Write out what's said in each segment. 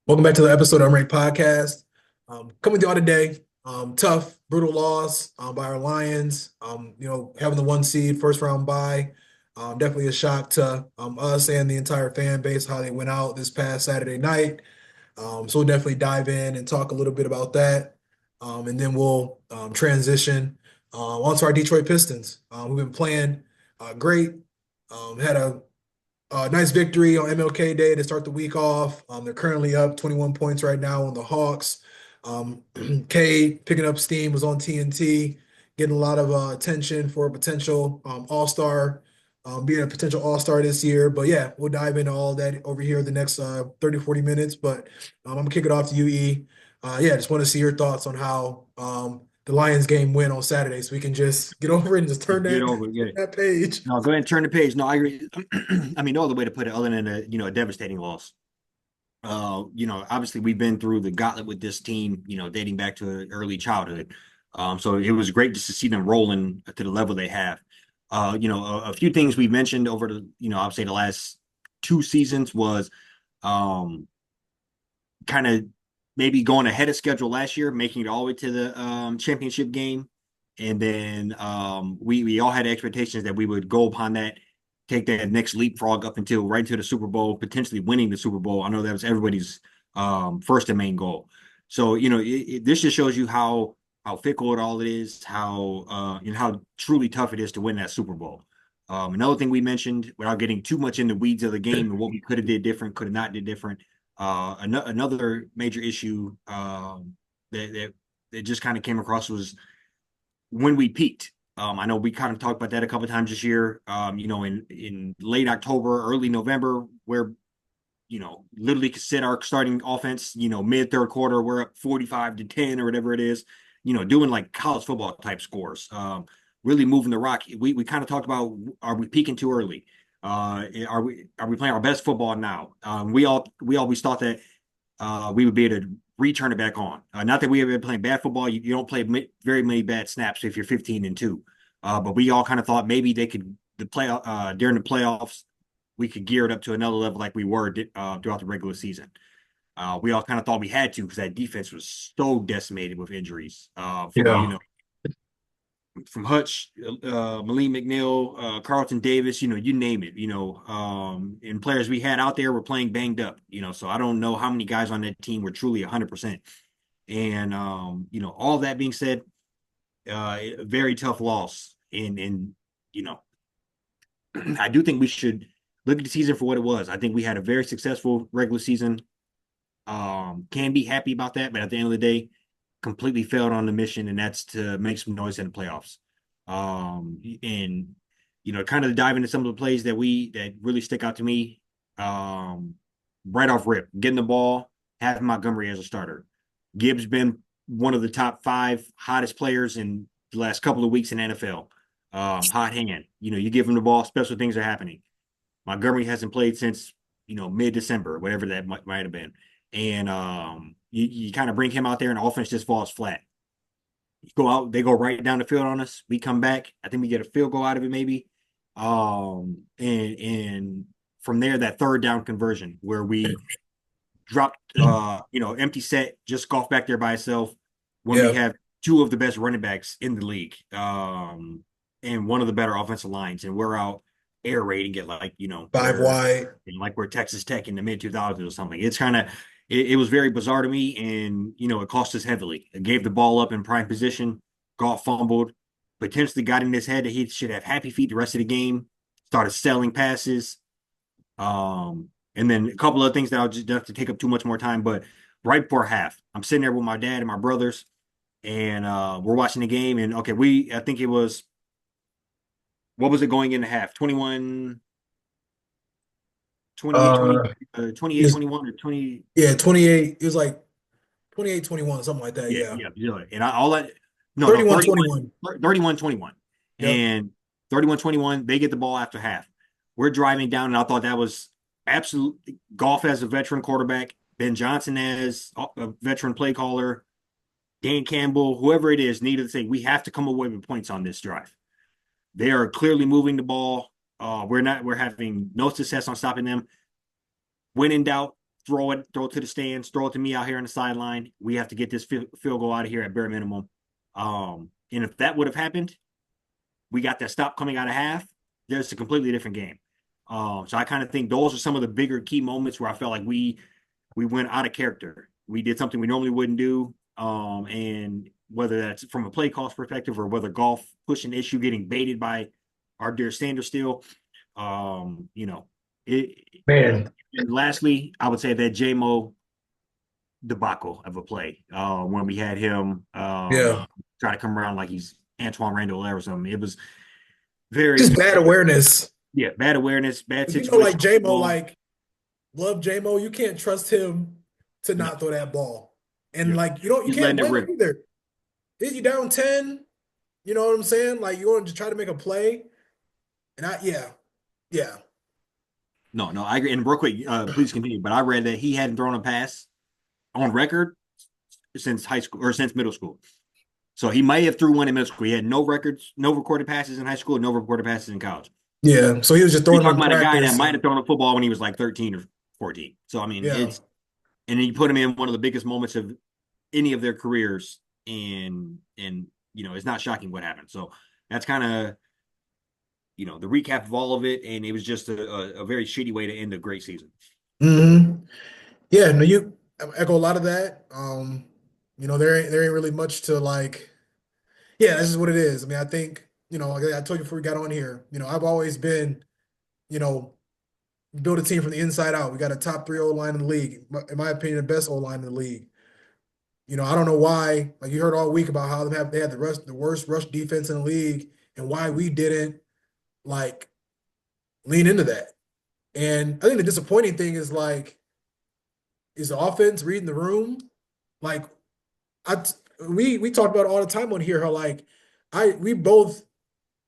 Welcome back to the episode of Unranked Podcast. Coming to y'all today, tough, brutal loss by our Lions. Having the one seed, first round bye, definitely a shock to us and the entire fan base how they went out this past Saturday night. So we'll definitely dive in and talk a little bit about that, and then we'll transition onto our Detroit Pistons. We've been playing great. Had a nice victory on MLK Day to start the week off. They're currently up 21 points right now on the Hawks. Cade picking up steam was on TNT, getting a lot of attention for a potential All Star, being a potential All Star this year. But yeah, we'll dive into all that over here the next 30, 40 minutes. But I'm going to kick it off to you, E. Yeah, just want to see your thoughts on how the Lions game went on Saturday so we can just get over it and just turn Get that, over it. Get it. that page. No, go ahead and turn the page. No, I agree. I mean, no other way to put it other than a devastating loss. Obviously we've been through the gauntlet with this team, dating back to early childhood. So it was great just to see them rolling to the level they have. A few things we mentioned over I'd say the last two seasons was kind of maybe going ahead of schedule last year, making it all the way to the championship game. And then we all had expectations that we would go upon that, take that next leapfrog up until right into the Super Bowl, potentially winning the Super Bowl. I know that was everybody's first and main goal. So, this just shows you how fickle it all is, how truly tough it is to win that Super Bowl. Another thing we mentioned, without getting too much in the weeds of the game and what we could have did different, could have not did different. Another major issue that just kind of came across was when we peaked. I know we kind of talked about that a couple of times this year. In late October, early November, where literally could set our starting offense. Mid third quarter, we're up 45-10 or whatever it is. Doing like college football type scores. Really moving the rock. We kind of talked about, are we peaking too early? Are we playing our best football now? We always thought that we would be able to return it back on. Not that we have been playing bad football. You don't play very many bad snaps if you're 15-2. But we all kind of thought maybe they could during the playoffs we could gear it up to another level like we were throughout the regular season. We all kind of thought we had to because that defense was so decimated with injuries. Yeah. From Hutch, Malik McNeil, Carlton Davis, you name it, and players we had out there were playing banged up, so I don't know how many guys on that team were truly 100%. And, all that being said, a very tough loss. And I do think we should look at the season for what it was. I think we had a very successful regular season. Can be happy about that, but at the end of the day, completely failed on the mission, and that's to make some noise in the playoffs. And kind of dive into some of the plays that really stick out to me. Right off rip, getting the ball, having Montgomery as a starter. Gibbs been one of the top five hottest players in the last couple of weeks in NFL. Hot hand. You give him the ball, special things are happening. Montgomery hasn't played since mid-December, whatever that might have been. And you kind of bring him out there and the offense just falls flat. They go right down the field on us. We come back. I think we get a field goal out of it, maybe. And from there, that third down conversion where we dropped, empty set, just golf back there by itself when we Yeah. have two of the best running backs in the league, and one of the better offensive lines, and we're out air raiding it like Five wide. we're Texas Tech in the mid 2000s or something. It's kind of it was very bizarre to me, and it cost us heavily. It gave the ball up in prime position, got fumbled, potentially got in his head that he should have happy feet the rest of the game. Started selling passes, and then a couple of things that I'll just have to take up too much more time. But right before half, I'm sitting there with my dad and my brothers, and we're watching the game. And okay, I think it was, what was it going into half? 21, 28, 20, Uh, 28, it's, 21 or 20. yeah, 28. It was like 28, 21, something like that. Yeah, Yeah. yeah, yeah. And all that, no, 31, 31, 21. 31, 21. Yep. And 31, 21, they get the ball after half. We're driving down, and I thought that was absolute golf as a veteran quarterback, Ben Johnson as a veteran play caller, Dan Campbell, whoever it is, needed to say, we have to come away with points on this drive. They are clearly moving the ball. We're having no success on stopping them. When in doubt, throw it to the stands, throw it to me out here on the sideline. We have to get this field goal out of here at bare minimum. And if that would have happened, we got that stop coming out of half. There's a completely different game. So I kind of think those are some of the bigger key moments where I felt like we went out of character. We did something we normally wouldn't do. And whether that's from a play cost perspective or whether golf pushed an issue getting baited by our dear Sanders still, you know, it. Man, And lastly, I would say that JMO debacle of a play when we had him yeah. try to come around like he's Antoine Randall or something. It was very, Just bad awareness. yeah, bad awareness, bad You know, like situation. J-Mo, Well, like love J-Mo. You can't trust him to no, not throw that ball. And yeah, like you he's can't letting it blame him rip. either. Is you down 10? You know what I'm saying? Like you want to try to make a play. And yeah. No, no, I agree. And real quick, please continue. But I read that he hadn't thrown a pass on record since high school or since middle school. So he might have threw one in middle school. He had no records, no recorded passes in high school, no recorded passes in college. Yeah. So he was just You're throwing them talking in about a guy that practice might have and thrown a football when he was like 13 or 14. So I mean, yeah. and then you put him in one of the biggest moments of any of their careers, and it's not shocking what happened. So that's kind of the recap of all of it, and it was just a very shitty way to end a great season. Hmm. Yeah, no, you echo a lot of that. There ain't really much to like. Yeah, this is what it is. I mean, I think, like I told you before we got on here, I've always been, you know, build a team from the inside out. We got a top three O line in the league. In my opinion, the best O line in the league. I don't know why. Like you heard all week about how they had the worst rush defense in the league, and why we didn't like lean into that. And I think the disappointing thing is like, is the offense reading the room? Like I we talked about it all the time on here how like we both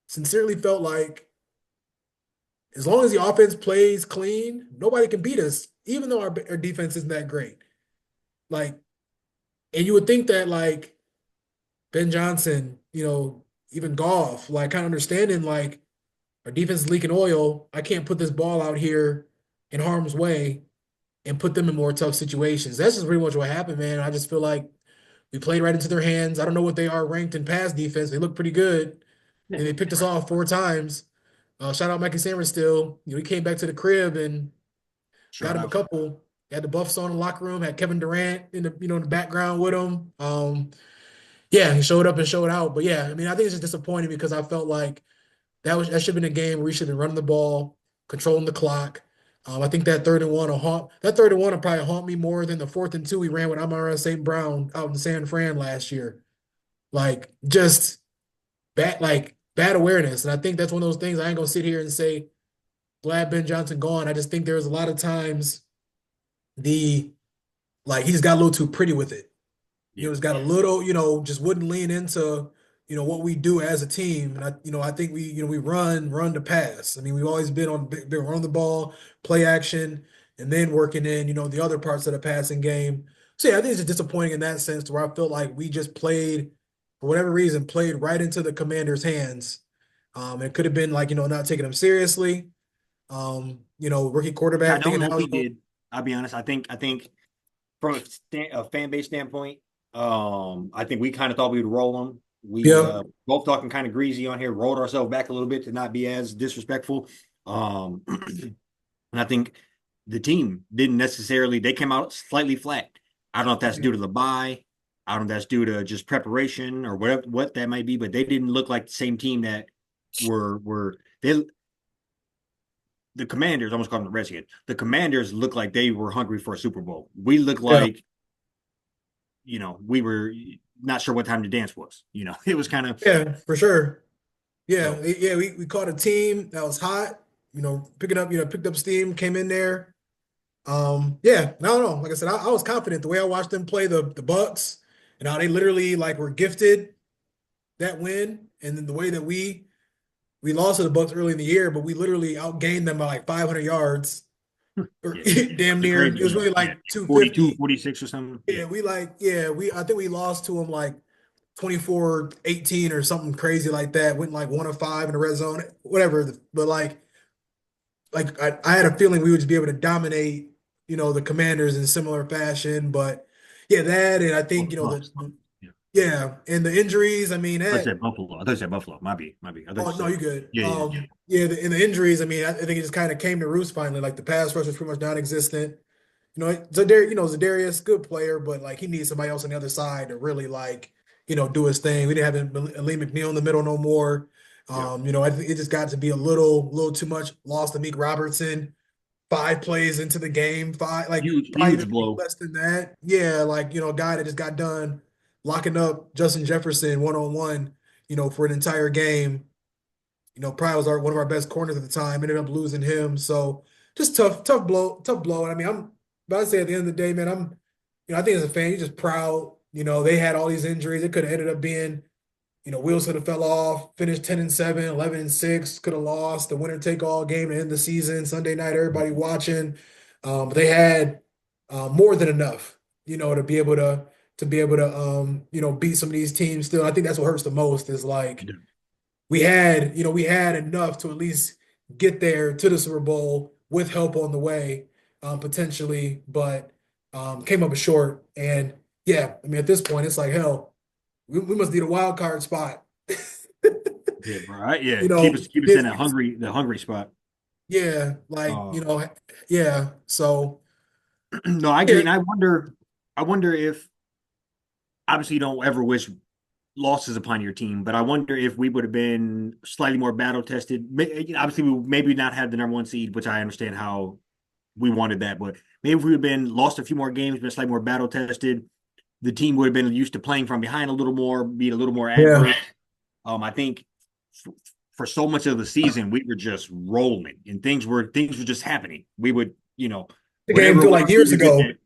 sincerely felt like as long as the offense plays clean, nobody can beat us, even though our defense isn't that great. Like, and you would think that like Ben Johnson, even Goff, like kind of understanding like our defense is leaking oil. I can't put this ball out here in harm's way and put them in more tough situations. That's just pretty much what happened, man. I just feel like we played right into their hands. I don't know what they are ranked in pass defense. They look pretty good. Yeah, And they picked us off 4 times. Shout out Mikey Sanders still. He came back to the crib and sure got him a enough. couple. Had the Buffs on in the locker room, had Kevin Durant in the background with him. Yeah, he showed up and showed out. But yeah, I mean, I think it's just disappointing because I felt like that should have been a game where we should have been running the ball, controlling the clock. I think that 3rd and 1 will probably haunt me more than the 4th and 2 we ran with Amara St. Brown out in San Fran last year. Like just bad awareness. And I think that's one of those things I ain't gonna sit here and say, glad Ben Johnson gone. I just think there's a lot of times the he just got a little too pretty with it. Yeah, It's got a little, just wouldn't lean into, what we do as a team. And I think we run to pass. I mean, we've always been on the ball, play action, and then working in, the other parts of the passing game. So yeah, I think it's just disappointing in that sense to where I felt like we just played, for whatever reason, played right into the Commanders' hands. It could have been like, not taking them seriously. Rookie I quarterback don't thinking know if now, we did. I'll be honest. I think from a fan base standpoint, I think we kind of thought we would roll them. We yeah, both talking kind of greasy on here, rolled ourselves back a little bit to not be as disrespectful. And I think the team didn't necessarily, they came out slightly flat. I don't know if that's due to the bye. I don't know if that's due to just preparation or whatever what that might be, but they didn't look like the same team that were they the Commanders, I almost called them the Redskins. The Commanders looked like they were hungry for a Super Bowl. We looked yeah, like, we were not sure what time the dance was. It was kind of yeah, for sure. Yeah, so yeah, we caught a team that was hot, picked up steam, came in there. Yeah, no, no. Like I said, I was confident the way I watched them play the Bucks and how they literally like were gifted that win, and then the way that we lost to the Bucks early in the year, but we literally outgained them by like 500 yards or yeah, damn the near. crazy It was really yeah, like 42, 250. 46 or something. Yeah. Yeah, I think we lost to them like 24-18 or something crazy like that. Went like 1 of 5 in the red zone, whatever. But like I had a feeling we would just be able to dominate the Commanders in similar fashion. But yeah, that and I think, Oh, you know, oh, the yeah. yeah, and the injuries, I mean, I that said Buffalo. I thought you said Buffalo. Might be. I thought you oh no, said you're good. yeah, yeah, yeah. Yeah, and the injuries, I mean, I think it just kind of came to roost finally. Like the pass rush was pretty much non-existent. Zadarius, good player, but like he needs somebody else on the other side to really like, do his thing. We didn't have Lee McNeil in the middle no more. Yeah. I think it just got to be a little too much. Lost to Meek Robertson 5 plays into the game, like probably Huge even blow. less than that. Yeah, like, a guy that just got done locking up Justin Jefferson one-on-one, for an entire game. Probably was one of our best corners at the time. Ended up losing him. So just tough blow, tough blow. And I mean, but I say at the end of the day, man, I think as a fan, you're just proud. They had all these injuries. It could have ended up being, wheels could have fell off, finished 10-7, 11-6, could have lost the winner take all game to end the season. Sunday night, everybody watching. But they had more than enough, to be able to beat some of these teams still. I think that's what hurts the most is like Yeah. we had enough to at least get there to the Super Bowl with help on the way, potentially, but came up short. And yeah, I mean, at this point, it's like hell. We must need a wild card spot. Yeah, bro. Yeah, You know, keep us in that the hungry spot. yeah, like Uh, yeah. So no, I agree, yeah, and I wonder if obviously you don't ever wish losses upon your team, but I wonder if we would have been slightly more battle tested. Obviously, we maybe not had the number one seed, which I understand how we wanted that, but maybe if we had been lost a few more games, been slightly more battle tested, the team would have been used to playing from behind a little more, be a little more yeah. adverse. I think for so much of the season we were just rolling and things were just happening. We would, The game whatever it feel was, like we years would get ago. that.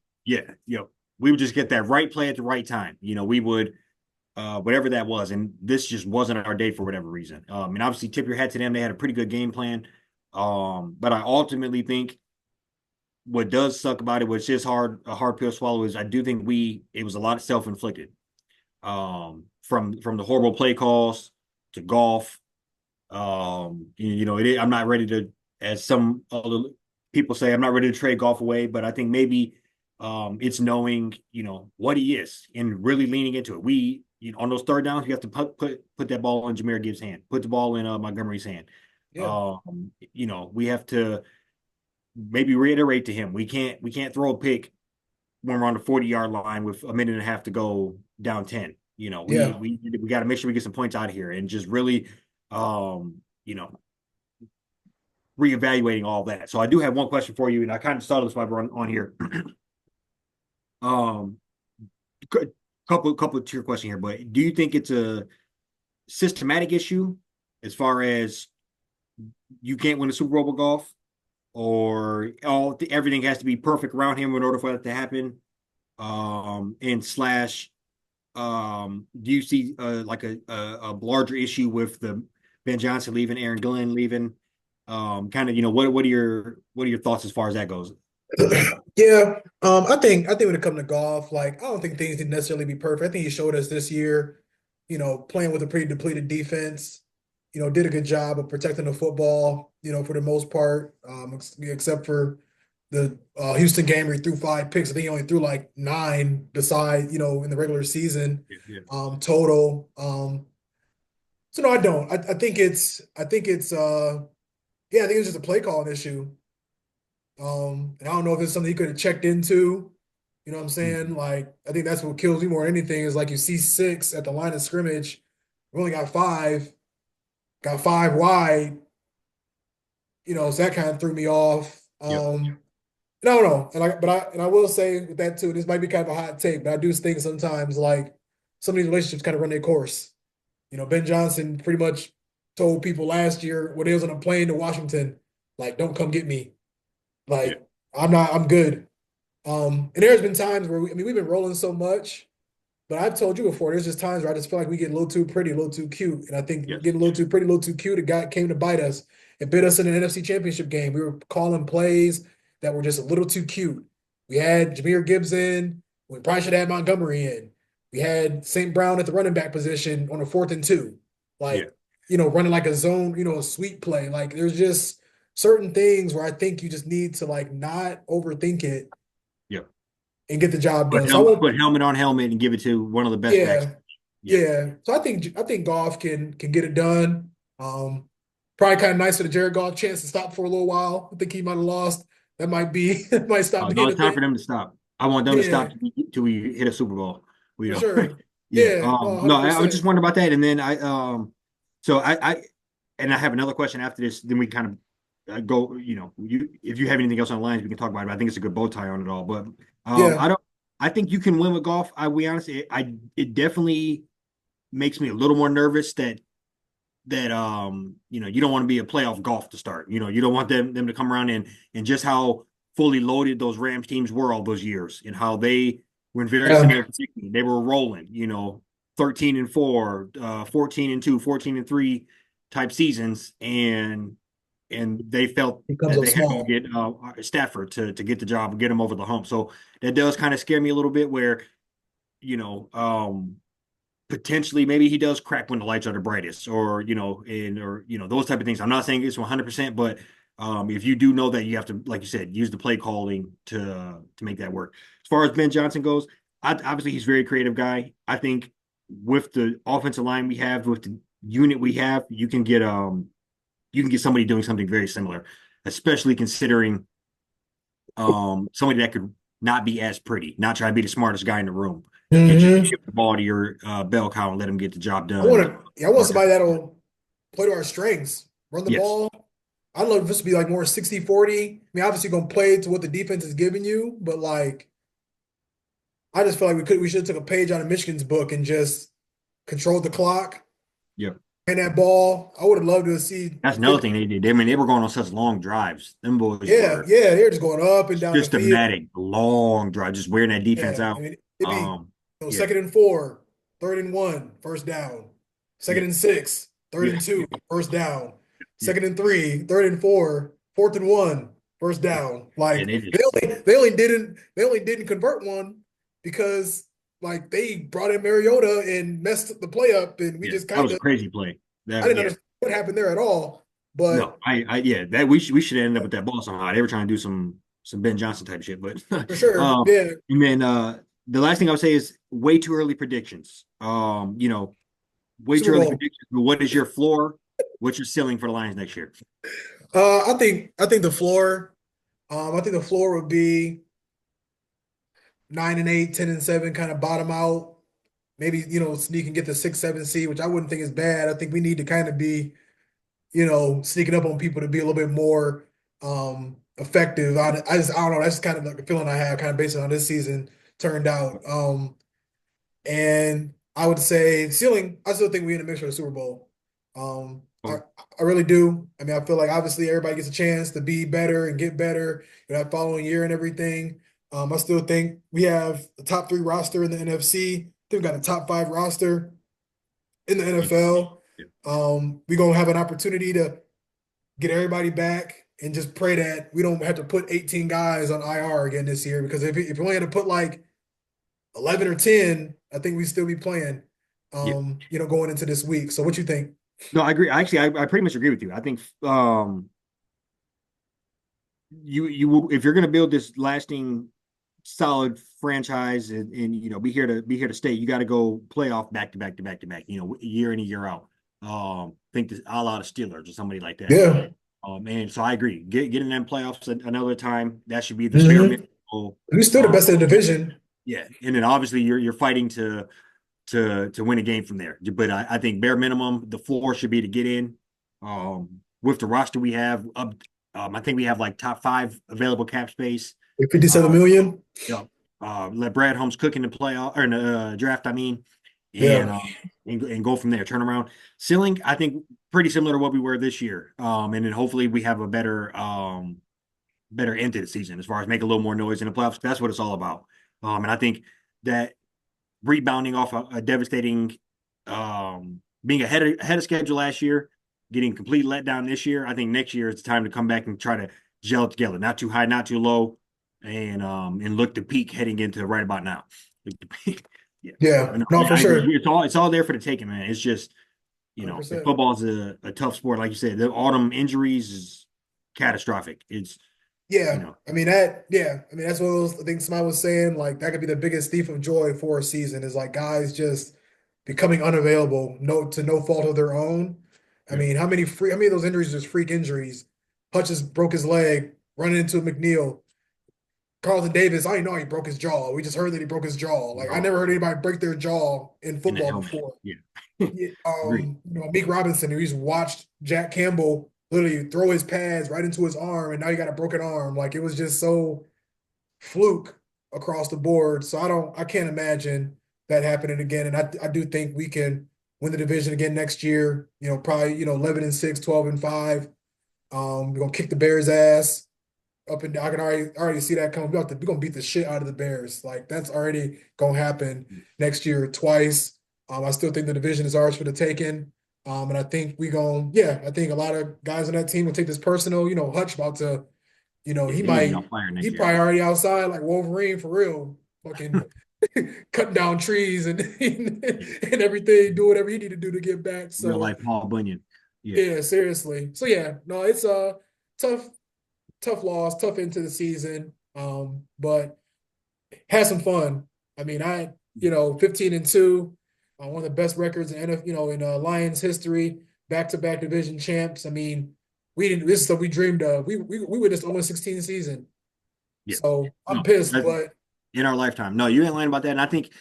Yeah, we would just get that right play at the right time. We would whatever that was, and this just wasn't our day for whatever reason. And obviously tip your hat to them. They had a pretty good game plan. But I ultimately think what does suck about it, which is a hard pill to swallow, is I do think it was a lot of self-inflicted. From the horrible play calls to golf. I'm not ready to, as some other people say, I'm not ready to trade golf away, but I think maybe it's knowing, what he is and really leaning into it. On those third downs, you have to put that ball in Jahmyr Gibbs' hand, put the ball in Montgomery's hand. Yeah, We have to maybe reiterate to him, we can't throw a pick when we're on the 40-yard line with a minute and a half to go down 10. yeah. We got to make sure we get some points out of here and just really um, you know, reevaluating all that. So I do have one question for you, and I kind of started this while we're on here. um, couple to your question here, but do you think it's a systematic issue as far as you can't win a Super Bowl with golf, or everything has to be perfect around him in order for that to happen? And slash, do you see like a larger issue with the Ben Johnson leaving, Aaron Glenn leaving? Kind of, what are your thoughts as far as that goes? Yeah, I think when it comes to golf, like I don't think things need necessarily be perfect. I think he showed us this year, playing with a pretty depleted defense, did a good job of protecting the football, for the most part, except for the Houston game where he threw 5 picks. I think he only threw like 9 beside, in the regular season, Yeah, yeah, total. So no, I don't. I think it's just a play calling issue. And I don't know if it's something he could have checked into. You know what I'm saying? mhm, Like, I think that's what kills me more than anything is like you see 6 at the line of scrimmage. We only got 5 wide, so that kind of threw me off. yep, And I don't know. And I will say with that too, this might be kind of a hot take, but I do think sometimes like some of these relationships kind of run their course. Ben Johnson pretty much told people last year when he was on a plane to Washington, like, don't come get me. yeah, Like, I'm good. And there's been times where we've been rolling so much, but I've told you before, there's just times where I just feel like we get a little too pretty, a little too cute. And I think yes, getting a little too pretty, a little too cute, it came to bite us. It bit us in an NFC championship game. We were calling plays that were just a little too cute. We had Jahmyr Gibbs in. We probably should have had Montgomery in. We had St. Brown at the running back position on a 4th and 2. yeah, Like, running like a zone, a sweep play. Like there's just certain things where I think you just need to like not overthink it Yep. and get the job done. So I want, Put helmet on helmet and give it to one of the best backs. yeah, Yeah. yeah. So I think Goff can get it done. Probably kind of nice for the Jared Goff chance to stop for a little while. I think he might have lost. That might be that might stop No, being a it's time thing. for them to stop. I want them to stop Yeah, till we hit a Super Bowl. We for know. sure. Yeah. Yeah, no, No, I was 100%. just wondering about that. And then so I have another question after this. Then we kind of go, if you have anything else on the lines, we can talk about it. But I think it's a good bow tie on it all. But Yeah. I think you can win with golf. I'll be honest. It definitely makes me a little more nervous that you don't want to be a playoff golf to start. You don't want them to come around and just how fully loaded those Rams teams were all those years and how they were in very Yeah. similar position. They were rolling, 13-4, 14-2, 14-3 type seasons, and they felt He comes that up they had to small. get Stafford to get the job and get him over the hump. So that does kind of scare me a little bit where, you know, potentially maybe he does crack when the lights are the brightest or those type of things. I'm not saying it's 100%, but if you do know that you have to, like you said, use the play calling to make that work. As far as Ben Johnson goes, obviously he's a very creative guy. I think with the offensive line we have, with the unit we have, you can get somebody doing something very similar, especially considering somebody that could not be as pretty, not try to be the smartest guy in the room, and just Hmm. give the ball to your bell cow and let him get the job I done. want to. Yeah, I want somebody that'll play to our strengths, run the Yes, ball. I don't know if this would be like more 60-40. I mean, obviously going to play to what the defense is giving you, but like I just feel like we should have took a page out of Michigan's book and just controlled the clock yep. and that ball. I would have loved to see That's another 50. thing they did. I mean, they were going on such long drives. Them boys Yeah, were yeah, they're just going up and down the field. systematic, long drive, just wearing that defense Yeah, I out. mean, it'd be Yeah, second and four, third and one, first down. yeah, Second and six, third yeah, and two, first down. yeah. Second and three, third and four, fourth and one, first down. And Like they they just only they only didn't they only didn't convert one because like they brought in Mariota and messed the play up, and we yeah, just that kind was a of crazy play. I That didn't yeah. understand what happened there at all. But No, yeah, that we should have ended up with that ball somehow. They were trying to do some Ben Johnson type shit, but for sure, um, yeah, and then the last thing I would say is way too early predictions. Way too Super early Bowl. predictions. But what is your floor? What's your ceiling for the Lions next year? I think the floor. I think the floor would be 9-8, 10-7, kind of bottom out. Maybe, sneak and get the 6-7 seed, which I wouldn't think is bad. I think we need to kind of be, sneaking up on people to be a little bit more effective. I don't know. That's kind of like a feeling I have, kind of based on how this season turned out. And I would say ceiling, I still think we in the mix for the Super Bowl. Um, I, Oh, I really do. I mean, I feel like obviously everybody gets a chance to be better and get better, that following year and everything. I still think we have the top three roster in the NFC. I think we got a top five roster in the yeah, NFL. yeah, We're gonna have an opportunity to get everybody back and just pray that we don't have to put 18 guys on IR again this year. Because if we only had to put like 11 or 10, I think we still be playing, yeah. going into this week. So what you think? No, I agree. Actually, I pretty much agree with you. I think if you're going to build this lasting, solid franchise and be here to stay, you got to go playoff back to back to back to back. Year in and year out. Think this a lot of Steelers or somebody like that. Yeah. And so I agree. Getting them playoffs another time, that should be the bare Hmm. minimum. We're still the Um, best in the division. yeah, and then obviously you're fighting to win a game from there. But I think bare minimum, the floor should be to get in. With the roster we have up, I think we have like top five available cap space. 57 Uh, million. you know, let Brad Holmes cook in the playoff or in the draft. I mean, and Yeah. uh, and go from there. Turn around ceiling. I think pretty similar to what we were this year. And then hopefully we have a better end to the season as far as make a little more noise in the playoffs. That's what it's all about. And I think that rebounding off a devastating, being ahead of schedule last year, getting complete letdown this year. I think next year it's time to come back and try to gel together, not too high, not too low, and look to peak heading into right about now. Yeah, Yeah. I know. No, for I agree. sure. It's all there for the taking, man. It's just football 100%. is a tough sport, like you said. The autumn injuries is catastrophic. It's you Yeah, know, I mean that. Yeah, I mean that's one of those things somebody was saying. Like that could be the biggest thief of joy for a season is like guys just becoming unavailable, no fault of their own. I yeah, mean, how many of those injuries are just freak injuries? Hutchins broke his leg running into McNeil. Carlton Davis, I didn't know he broke his jaw. We just heard that he broke his jaw. Like I oh, never heard anybody break their jaw in in the football helmet. before. Yeah, Yeah, agree. Meek Robinson, who just watched Jack Campbell literally throw his pads right into his arm, and now he got a broken arm. Like it was just so fluke across the board. So I can't imagine that happening again. And I do think we can win the division again next year. Probably 11-6, 12-5. We're gonna kick the Bears' ass up and down. I can already see that coming. We're gonna beat the shit out of the Bears. Like that's already gonna happen next year twice. I still think the division is ours for the taking. And I think I think a lot of guys on that team will take this personal. Hutch about to, Yeah, he might be on fire next he year. probably already outside like Wolverine for real, fucking cutting down trees and Yeah, and everything, do whatever he need to do to get back. real So life Paul Bunyan. Yeah, yeah, seriously. So yeah, no, it's a tough tough loss, tough into the season. But had some fun. I mean, 15-2, one of the best records in in Lions history, back-to-back division champs. I mean, we didn't. This is what we dreamed of. We witnessed 0-16 season. yeah. So I'm No, pissed, that's but in our lifetime. No, you ain't lying about that. And I think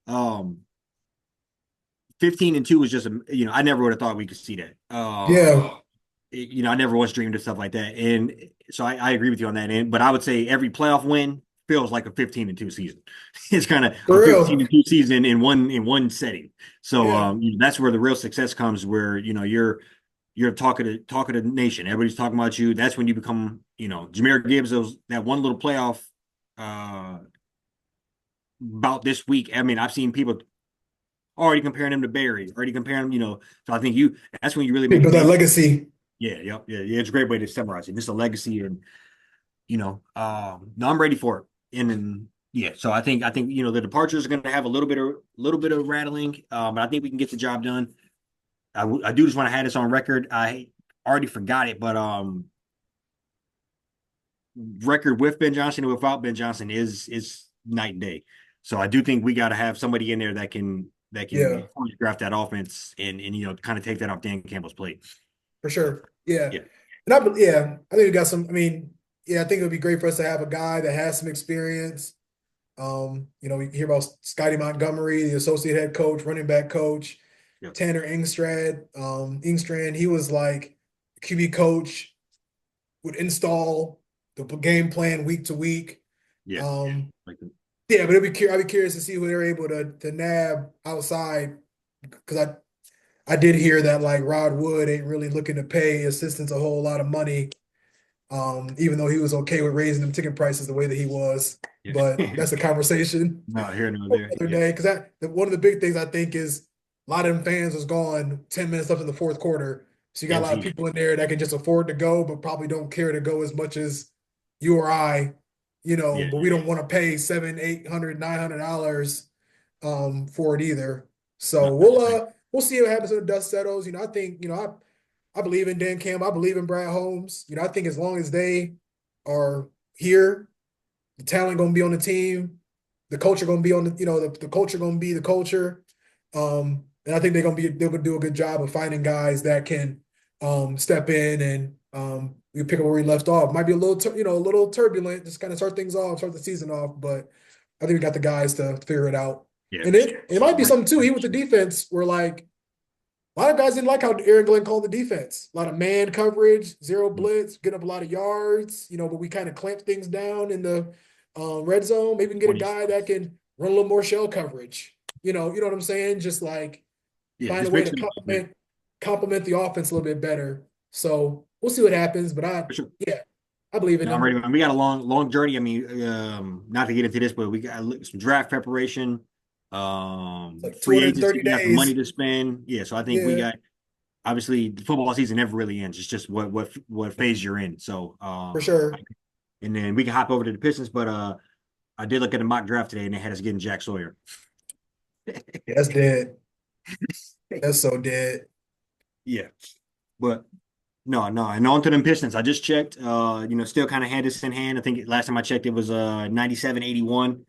um 15-2 was just I never would have thought we could see that. yeah, I never once dreamed of stuff like that. And so I agree with you on that end. But I would say every playoff win feels like a 15-2 season. It's kind of a for real. 15-2 season in one setting. So Yeah, that's where the real success comes, where you're talking to the nation. Everybody's talking about you. That's when you become, Jameer Gibbs, that one little playoff uh about this week. I mean, I've seen people already comparing him to Barry, already comparing him, so I think that's when you really they make a built that name. legacy. Yeah, yep, yeah. It's a great way to summarize it. Just a legacy, and no, I'm ready for it. And then yeah, so I think the departures are going to have a little bit of rattling, but I think we can get the job done. I do just want to have this on record. I already forgot it, but record with Ben Johnson and without Ben Johnson is night and day. So I do think we got to have somebody in there that can Yeah, draft that offense and kind of take that off Dan Campbell's plate. for So sure. Yeah, yeah, I think we got some. I mean, yeah, I think it would be great for us to have a guy that has some experience. We hear about Scotty Montgomery, the associate head coach, running back coach, yeah, Tanner Engstrand, he was like QB coach, would install the game plan week to week. yeah. Um, Like yeah, but I'd be curious to see who they're able to nab outside because I did hear that like Rod Wood ain't really looking to pay assistants a whole lot of money, even though he was okay with raising them ticket prices the way that he was. yeah. But that's a conversation No, here nor for there. the other Yeah, day. Because one of the big things I think is a lot of them fans was gone 10 minutes left in the fourth quarter. So you got a didn't lot of see that. people in there that can just afford to go, but probably don't care to go as much as you or I, Yeah, but we don't want to pay 700, 800, $900 for it either. no, So I agree. we'll see what happens when the dust settles. I think, I believe in Dan Campbell. I believe in Brad Holmes. I think as long as they are here, the talent gonna be on the team. The culture gonna be on the culture gonna be the culture. And I think they're gonna do a good job of finding guys that can step in and we pick up where we left off. Might be a little a little turbulent, just kind of start things off, start the season off, but I think we got the guys to figure it out. Yeah, And it might be right, something too, right. even with the defense, where like a lot of guys didn't like how Aaron Glenn called the defense. A lot of man coverage, zero blitz, getting up a lot of yards, but we kind of clamped things down in the red zone. Maybe we can get a 20. guy that can run a little more shell coverage. You know what I'm saying? Just like Yeah, find a just way mix to it up a bit. complement the offense a little bit better. So we'll see what happens. But For sure. yeah, I believe in No, I'm him. ready. We got a long journey. I mean, not to get into this, but we got some draft preparation, It's like free agency. 230 We got some money days. to spend. Yeah, so I think we Yeah, got obviously the football season never really ends. It's just what phase you're in. So for sure. and then we can hop over to the Pistons, but I did look at a mock draft today and they had us getting Jack Sawyer. Yeah, that's dead. That's so dead. Yeah, but No, no, and on to them Pistons. I just checked. Still kind of had this in hand. I think last time I checked, it was 97-81.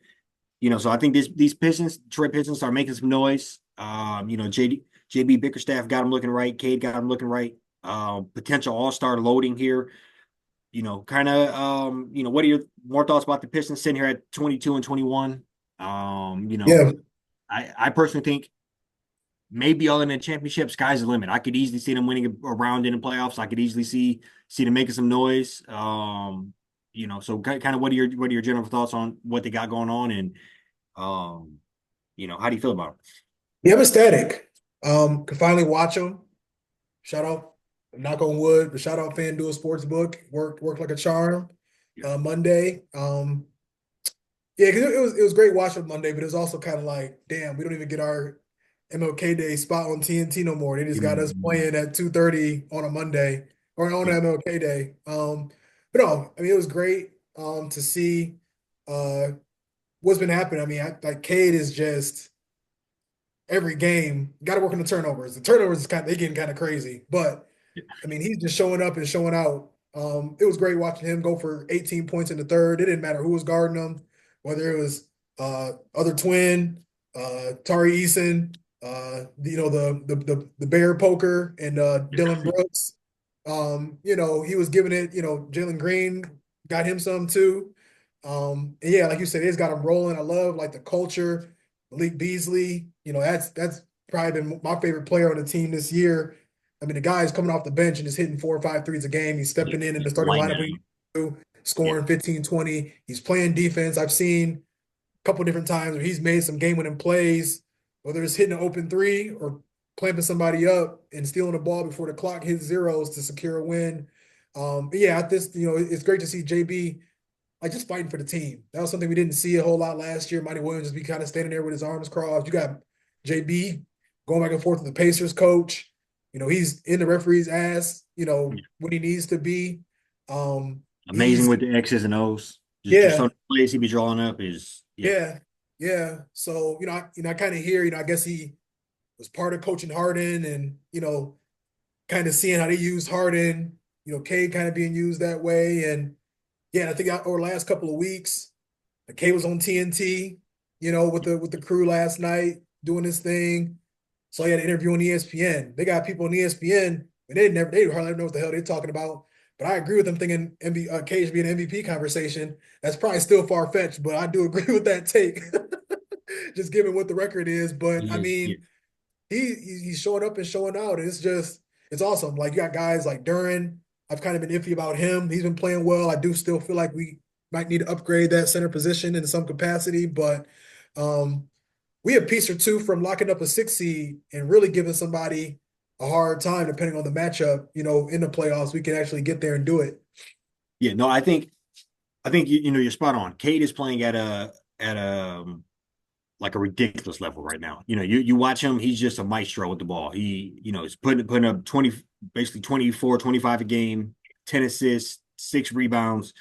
So I think these Pistons, Detroit Pistons, are making some noise. JB Bickerstaff got them looking right. Cade got them looking right. Potential All Star loading here. What are your more thoughts about the Pistons sitting here at 22-21? Um, you know, Yeah, I personally think maybe all in the championship, sky's the limit. I could easily see them winning a round in the playoffs. I could easily see them making some noise. So kind of what are your general thoughts on what they got going on, and how do you feel about it? yeah, I'm ecstatic. Could finally watch them. Shout out, knock on wood, but shout out FanDuel Sportsbook. Worked like a charm. Yeah. Monday. Yeah, because it was great watching Monday, but it was also kind of like, damn, we don't even get our MLK Day spot on TNT no more. They just got us Mhm. playing at 2:30 on a Monday or on Yeah. MLK Day. But no, I mean it was great to see uh what's been happening. I mean, like Cade is just every game got to work on the turnovers. The turnovers is they getting kind of crazy, but I mean he's just showing up and showing out. It was great watching him go for 18 points in the third. It didn't matter who was guarding him, whether it was other twin, Tari Eason, the bear poker and Dylan Brooks. He was giving it. Jalen Green got him some too. And yeah, like you said, it's got him rolling. I love like the culture. Malik Beasley, that's probably been my favorite player on the team this year. I mean, the guy is coming off the bench and just hitting 4 or 5 threes a game. He's Yeah. stepping in the starting Lighting lineup it when he up. needs to, Yeah. scoring 15, 20. He's playing defense. I've seen a couple different times where he's made some game-winning plays, whether it's hitting an open three or clamping somebody up and stealing the ball before the clock hits zeros to secure a win. But yeah, it's great to see JB like just fighting for the team. That was something we didn't see a whole lot last year. Monty Williams just be kind of standing there with his arms crossed. You got JB going back and forth with the Pacers coach. He's in the referee's ass, Yeah. when he needs to be. Amazing He's with the X's and O's. Just some yeah, plays he be drawing up is yeah. yeah, yeah. So, I kind of hear, I guess he was part of coaching Harden and, kind of seeing how they used Harden, Cade kind of being used that way. And yeah, I think over the last couple of weeks, K was on TNT, with the crew last night doing this thing. So he had an interview on ESPN. They got people on ESPN, and they hardly know what the hell they're talking about. But I agree with them thinking K should be an MVP conversation. That's probably still far fetched, but I do agree with that take, just given what the record is. But I He is, yeah. mean, he's showing up and showing out. And it's awesome. Like you got guys like Duran. I've kind of been iffy about him. He's been playing well. I do still feel like we might need to upgrade that center position in some capacity, but um, we a piece or two from locking up a 6 seed and really giving somebody a hard time depending on the matchup. In the playoffs, we can actually get there and do it. Yeah, no, I think you're spot on. Cade is playing at a like a ridiculous level right now. You watch him, he's just a maestro with the ball. He's putting up 20, basically 24, 25 a game, 10 assists, 6 rebounds,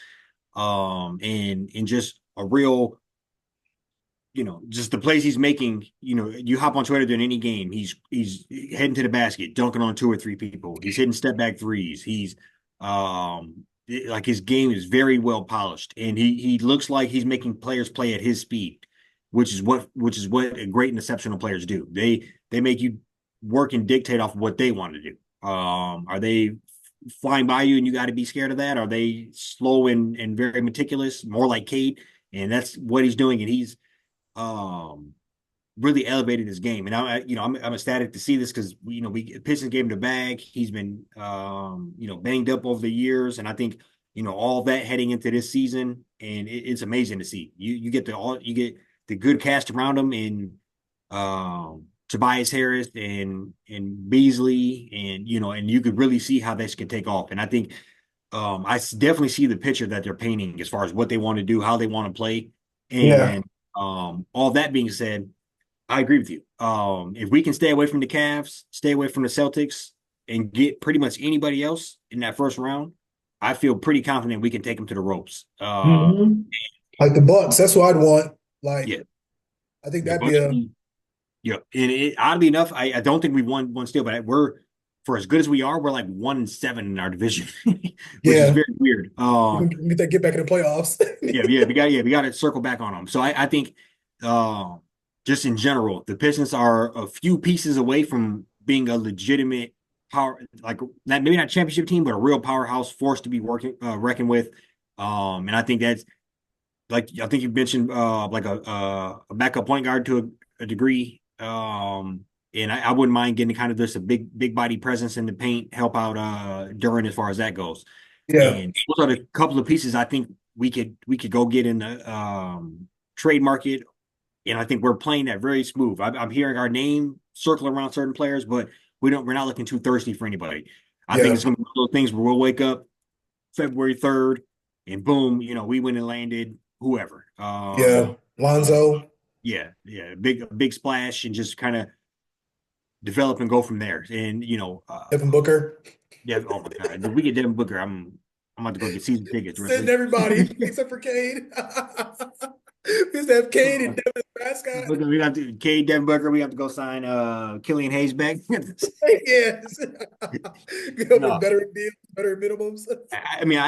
and just a real, just the plays he's making. You hop on Twitter during any game, he's heading to the basket, dunking on 2 or 3 people. He's hitting step back threes. He's like his game is very well polished, and he looks like he's making players play at his speed, which is what great and exceptional players do. They make you work and dictate off what they want to do. Are they flying by you and you got to be scared of that? Are they slow and very meticulous, more like Cade? And that's what he's doing, and he's um really elevated his game. And I'm ecstatic to see this because we Pistons gave him the bag. He's been banged up over the years, and I think all that heading into this season, and it's amazing to see. You get the good cast around him in Tobias Harris and Beasley, and you could really see how this can take off. And I think definitely see the picture that they're painting as far as what they want to do, how they want to play, Yeah, and all that being said, I agree with you. If we can stay away from the Cavs, stay away from the Celtics, and get pretty much anybody else in that first round, I feel pretty confident we can take them to the ropes. hmm like the Bucks. That's what I'd want. Like Yeah, I think the that'd be Bucks. a Yeah, and oddly enough, I don't think we won one steal, but for as good as we are, we're like 1-7 in our division, which is Yeah, very weird. we get that get back in the playoffs. We got to circle back on them. So I think, uh, just in general, the Pistons are a few pieces away from being a legitimate power, like not maybe not championship team, but a real powerhouse force to be working reckoned with. And I think that's like I think you mentioned like a backup point guard to a degree. And I wouldn't mind getting kind of just a big body presence in the paint, help out Duran as far as that goes. Yeah, And those are the couple of pieces I think we could go get in the trade market. And I think we're playing that very smooth. I'm hearing our name circle around certain players, but we're not looking too thirsty for anybody. I think yeah, it's gonna be one of those things where we'll wake up February 3rd and boom, we went and landed whoever. yeah. Uh, Lonzo, yeah, big splash and just kind of develop and go from there. And Devin Booker, yeah, oh my God, if we get Devin Booker, I'm about to go get season tickets. sitting everybody except for Cade. We used to have Cade and Devin as mascot. We got to Cade Devin Booker. We have to go sign Killian Hayes back. Yes. Get over No, better deals, better minimums. I mean,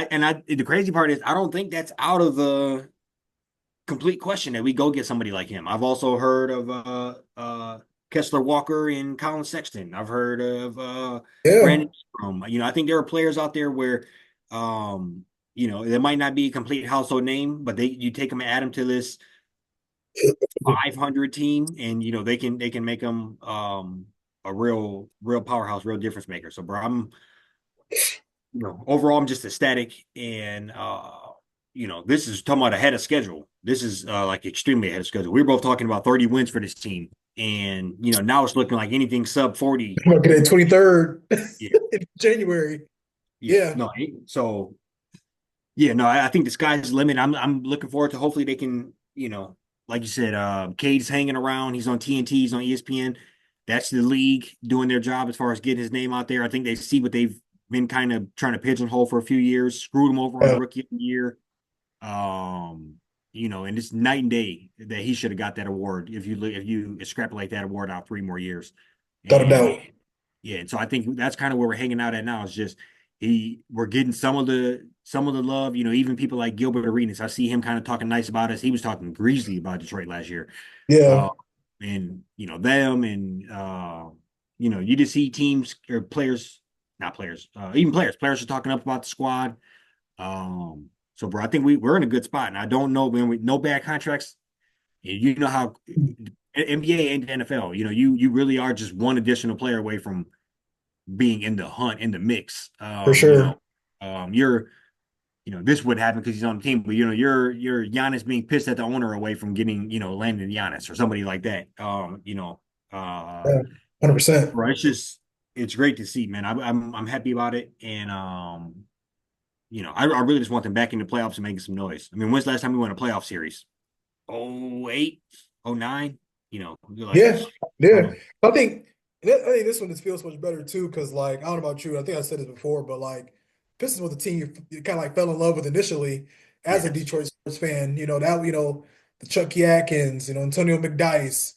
the crazy part is I don't think that's out of the complete question that we go get somebody like him. I've also heard of Kessler Walker and Colin Sexton. I've heard of Yeah. Brandon Ingram. I think there are players out there where there might not be a complete household name, but you take them and add them to this 500 team, and they can make them a real powerhouse, real difference maker. So, bro, overall, I'm just ecstatic, and this is talking about ahead of schedule. This is like extremely ahead of schedule. We were both talking about 30 wins for this team, and now it's looking like anything sub 40. Looking at 23rd Yeah, in January. yeah, Yeah. no. So yeah, no, I think the sky's the limit. I'm looking forward to hopefully they can, like you said, Cade's hanging around. He's on TNT, he's on ESPN. That's the league doing their job as far as getting his name out there. I think they see what they've been kind of trying to pigeonhole for a few years, screwed him over on the Yeah. rookie of the year. And it's night and day that he should have got that award if you extrapolate that award out 3 more years. Without a And doubt. yeah, and so I think that's kind of where we're hanging out at now. Is just we're getting some of the love. Even people like Gilbert Arenas, I see him kind of talking nice about us. He was talking greasy about Detroit last year. Yeah. Uh, and them and you just see teams or players, not players, even players are talking up about the squad. So bro, I think we're in a good spot, and I don't know when no bad contracts. You know how NBA and NFL, you really are just one additional player away from being in the hunt, in the mix. For sure. You're this would happen because he's on the team, but you're Giannis being pissed at the owner away from getting landing Giannis or somebody like that. Yeah. 100%. Bro, it's great to see, man. I'm happy about it, and I really just want them back in the playoffs and making some noise. I mean, when's the last time we won a playoff series? 08, 09? You're like, Yeah. Yeah. oh, I think this one just feels much better too, because like I don't know about you, I think I said this before, but like Pistons was the team you kind of like fell in love with initially as a yes. Detroit sports fan. The Chucky Atkins, Antonio McDyess,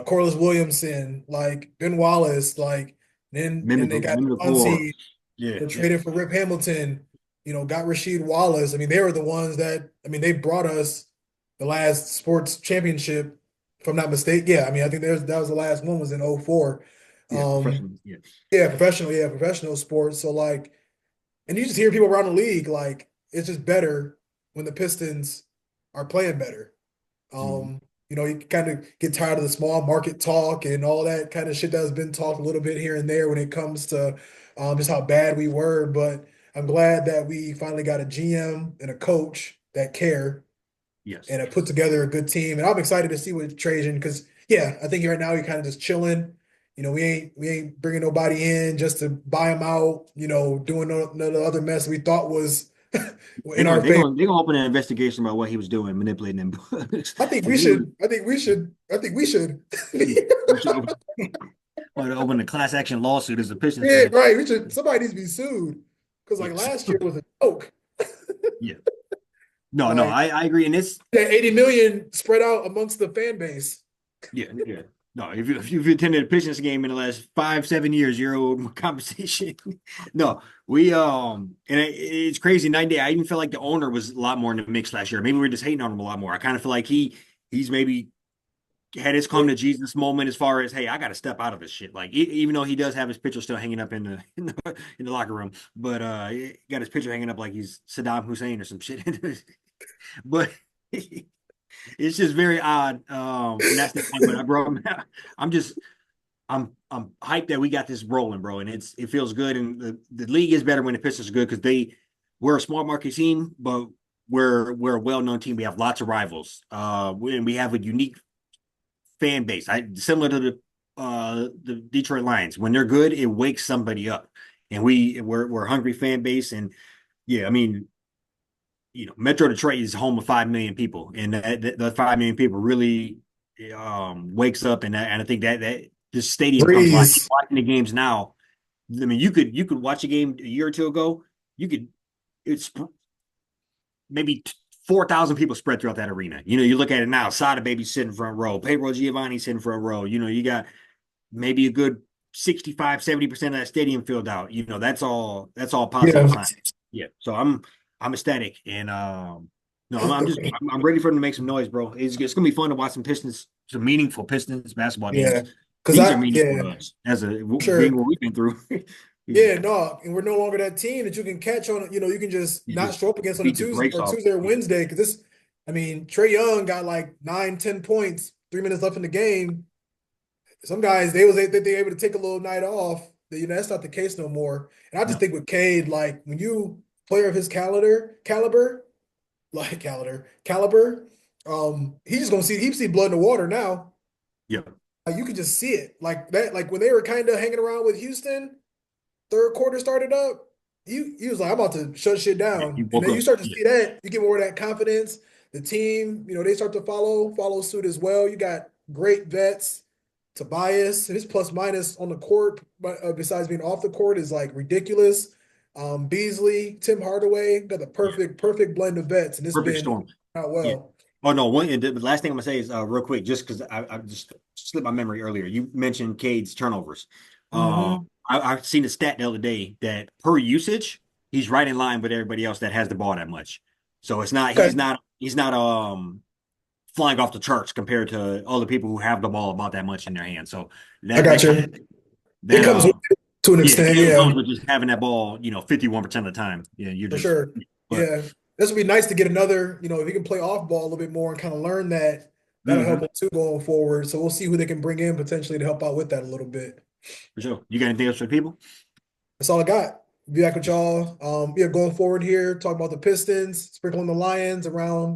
Corliss Williamson, like Ben Wallace, like then they got Remember the core. Fonzie, Yeah, yeah. traded for Rip Hamilton, got Rasheed Wallace. I mean, they were the ones that they brought us the last sports championship, if I'm not mistaken. Yeah, I mean, I think that was the last one was in '04. Yeah, Um, professional. Yeah. professional sports. So like, and you just hear people around the league like it's just better when the Pistons are playing better. Mhm. You kind of get tired of the small market talk and all that kind of shit that's been talked a little bit here and there when it comes to just how bad we were. But I'm glad that we finally got a GM and a coach that care Yes. and have put together a good team. And I'm excited to see what Trajan, because yeah, I think right now you're kind of just chilling. We ain't bringing nobody in just to buy them out. Doing the other mess we thought was They're in gonna our they're favor. gonna they're gonna open an investigation about what he was doing, manipulating them books. I think we Like, literally, should. I think we should. I think we should. yeah. We should open a class action lawsuit as a Pistons Yeah, fan. right. We should. Somebody needs to be sued because like Yes. last year was a joke. Yeah. No, Like I agree. And this, that 80 million spread out amongst the fan base. yeah, yeah. No, if you've attended a Pistons game in the last 5, 7 years, you're owed my compensation. No, and it's crazy. Night and day. I even feel like the owner was a lot more in the mix last year. Maybe we're just hating on him a lot more. I kind of feel like he's maybe had his come to Jesus moment as far as, hey, I got to step out of this shit. Like even though he does have his picture still hanging up in the in the locker room, but he got his picture hanging up like he's Saddam Hussein or some shit. But it's just very odd from that standpoint. But bro, I'm just I'm hyped that we got this rolling, bro, and it feels good. And the league is better when the Pistons are good because we're a small market team, but we're a well known team. We have lots of rivals, and we have a unique fan base. Similar to the Detroit Lions. When they're good, it wakes somebody up, and we're a hungry fan base. And yeah, I mean, Metro Detroit is home of 5 million people, and the 5 million people really wakes up, and I think that this stadium comes alive. Breeze. Watching the games now, I mean, you could watch a game a year or two ago. You could it's maybe 4,000 people spread throughout that arena. You look at it now. Sada Baby sitting front row. Pedro Giovanni sitting front row. You got maybe a good 65, 70% of that stadium filled out. That's all Yeah. positive signs. Yeah. So I'm ecstatic, and no, I'm ready for them to make some noise, bro. It's gonna be fun to watch some meaningful Pistons basketball Yeah. games. Cause These are yeah, meaningful to us as a being sure. what we've been through. Yeah, no, and we're no longer that team that you can catch on, you can just You not just show up against on a beat the Tuesday brakes or off. Tuesday or Yeah. Wednesday. Cause I mean, Trey Young got like 9, 10 points, 3 minutes left in the game. Some guys they able to take a little night off. That's not the case no more. And I just No. think with Cade, like when you player of his caliber, like caliber, he's just gonna see blood in the water now. Yeah. Like, you can just see it like that. Like when they were kind of hanging around with Houston, third quarter started up. He was like, I'm about to shut shit Yeah. He down. And woke then you up. start to Yeah. see that, you get more of that confidence. The team, they start to follow suit as well. You got great vets. Tobias, his plus minus on the court, but besides being off the court, is like ridiculous. Beasley, Tim Hardaway got the Yeah. perfect blend of vets, and it's Perfect been storm. out Yeah. well. Oh no, and the last thing I'm gonna say is real quick, just because I just slipped my memory earlier. You mentioned Cade's turnovers. Um, Hmm. I've seen a stat the other day that per usage, he's right in line with everybody else that has the ball that much. So it's not Okay, he's not flying off the charts compared to other people who have the ball about that much in their hand. So I that got that you. It that comes with it to an yeah, extent, it yeah, comes with just having that ball, 51% of the time. Yeah, you're for just sure. but Yeah, this would be nice to get another. If he can play off ball a little bit more and kind of learn that, that'll help mhm, him too going forward. So we'll see who they can bring in potentially to help out with that a little bit. for sure. You got anything else for the people? That's all I got. Be back with y'all. Yeah, going forward here, talk about the Pistons, sprinkling the Lions around